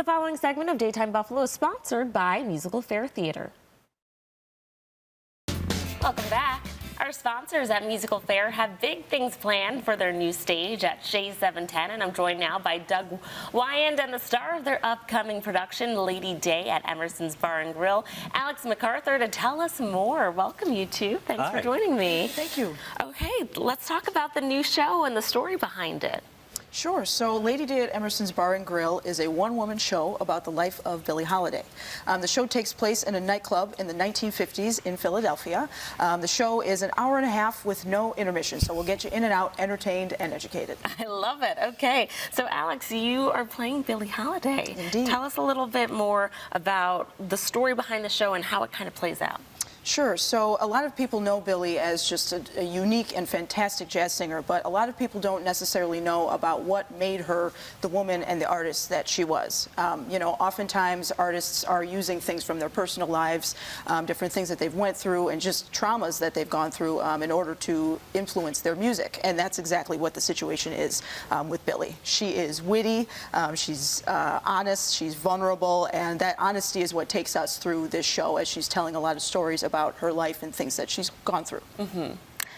The following segment of Daytime Buffalo is sponsored by MusicalFare Theater. Welcome back. Our sponsors at MusicalFare have big things planned for their new stage at Shays 710, and I'm joined now by Doug Wyand and the star of their upcoming production, Lady Day, at Emerson's Bar and Grill, Alex MacArthur, to tell us more. Welcome, you two. Thanks for joining me. Thank you. Okay, let's talk about the new show and the story behind it. Sure. So Lady Day at Emerson's Bar and Grill is a one-woman show about the life of Billie Holiday. The show takes place in a nightclub in the 1950s in Philadelphia. The show is an hour and a half with no intermission, so we'll get you in and out, entertained and educated. I love it. Okay. So, Alex, you are playing Billie Holiday. Indeed. Tell us a little bit more about the story behind the show and how it kind of plays out. Sure. So a lot of people know Billie as just a unique and fantastic jazz singer, but a lot of people don't necessarily know about what made her the woman and the artist that she was. You know, oftentimes artists are using things from their personal lives, different things that they've went through, and just traumas that they've gone through in order to influence their music. And that's exactly what the situation is with Billie. She is witty, she's honest, she's vulnerable, and that honesty is what takes us through this show as she's telling a lot of stories about her life and things that she's gone through.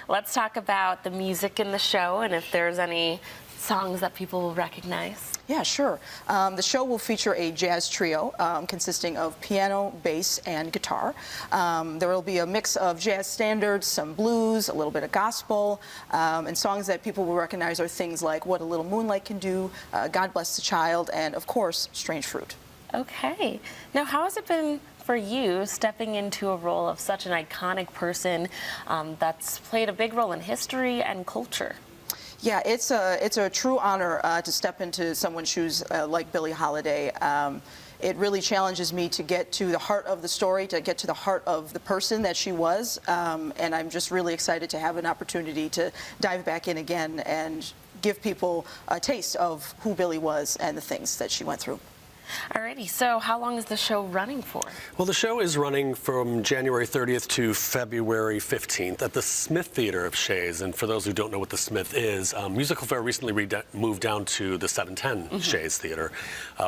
Let's talk about the music in the show and if there's any songs that people will recognize. Yeah, sure. The show will feature a jazz trio consisting of piano, bass, and guitar. There will be a mix of jazz standards, some blues, a little bit of gospel, and songs that people will recognize are things like What a Little Moonlight Can Do, God Bless the Child, and of course, Strange Fruit. Okay. Now, how has it been for you stepping into a role of such an iconic person that's played a big role in history and culture? Yeah, it's a true honor to step into someone's shoes like Billie Holiday. It really challenges me to get to the heart of the story, to get to the heart of the person that she was, and I'm just really excited to have an opportunity to dive back in again and give people a taste of who Billie was and the things that she went through. Alrighty, so how long is the show running for? Well, the show is running from January 30th to February 15th at the Smith Theater of Shays. And for those who don't know what the Smith is, MusicalFare recently moved down to the 710 Shays Theater,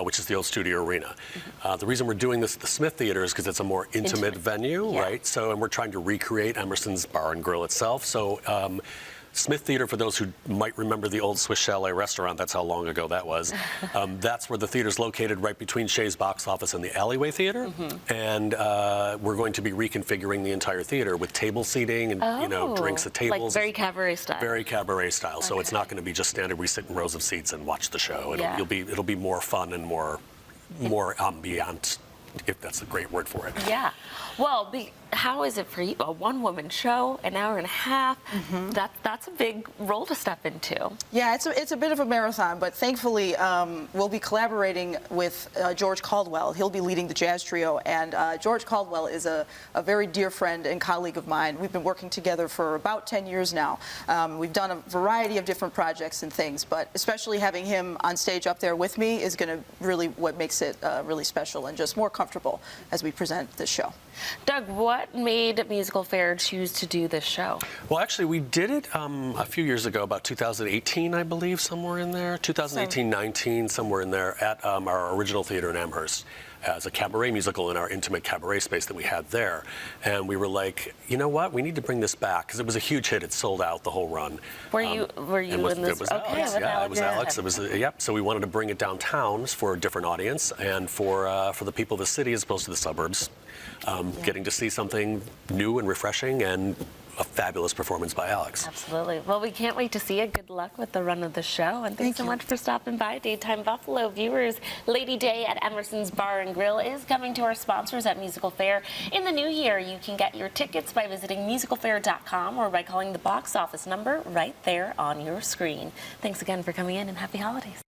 which is the old studio arena. The reason we're doing this at the Smith Theater is because it's a more intimate venue, right? So, and we're trying to recreate Emerson's Bar and Grill itself. So, Smith Theater, for those who might remember the old Swiss Chalet restaurant, that's how long ago that was. That's where the theater's located, right between Shays box office and the Alleyway Theater. And we're going to be reconfiguring the entire theater with table seating and you know, drinks at tables. Like very cabaret style. Very cabaret style. So it's not going to be just standard. We sit in rows of seats and watch the show. It'll be more fun and more ambient, if that's a great word for it. Yeah. Well, how is it for you? A one-woman show, an hour and a half. That's a big role to step into. Yeah, it's a bit of a marathon, but thankfully we'll be collaborating with George Caldwell. He'll be leading the jazz trio, and George Caldwell is a very dear friend and colleague of mine. We've been working together for about 10 years now. We've done a variety of different projects and things, but especially having him on stage up there with me is going to really what makes it really special and just more comfortable as we present this show. Doug, what made MusicalFare choose to do this show? Well, actually, we did it a few years ago, about 2018, I believe, somewhere in there. 2018-19, somewhere in there, at our original theater in Amherst, as a cabaret musical in our intimate cabaret space that we had there. And we were like, you know what, we need to bring this back, because it was a huge hit. It sold out the whole run. Were you in this? It was Alex. Yeah, it was Alex. It was, yep. So we wanted to bring it downtown for a different audience and for the people of the city as opposed to the suburbs. Getting to see something new and refreshing and a fabulous performance by Alex. Absolutely. Well, we can't wait to see it. Good luck with the run of the show. And thanks so much for stopping by, Daytime Buffalo. Viewers, Lady Day at Emerson's Bar and Grill is coming to our sponsors at MusicalFare. In the new year, you can get your tickets by visiting MusicalFare.com or by calling the box office number right there on your screen. Thanks again for coming in, and happy holidays.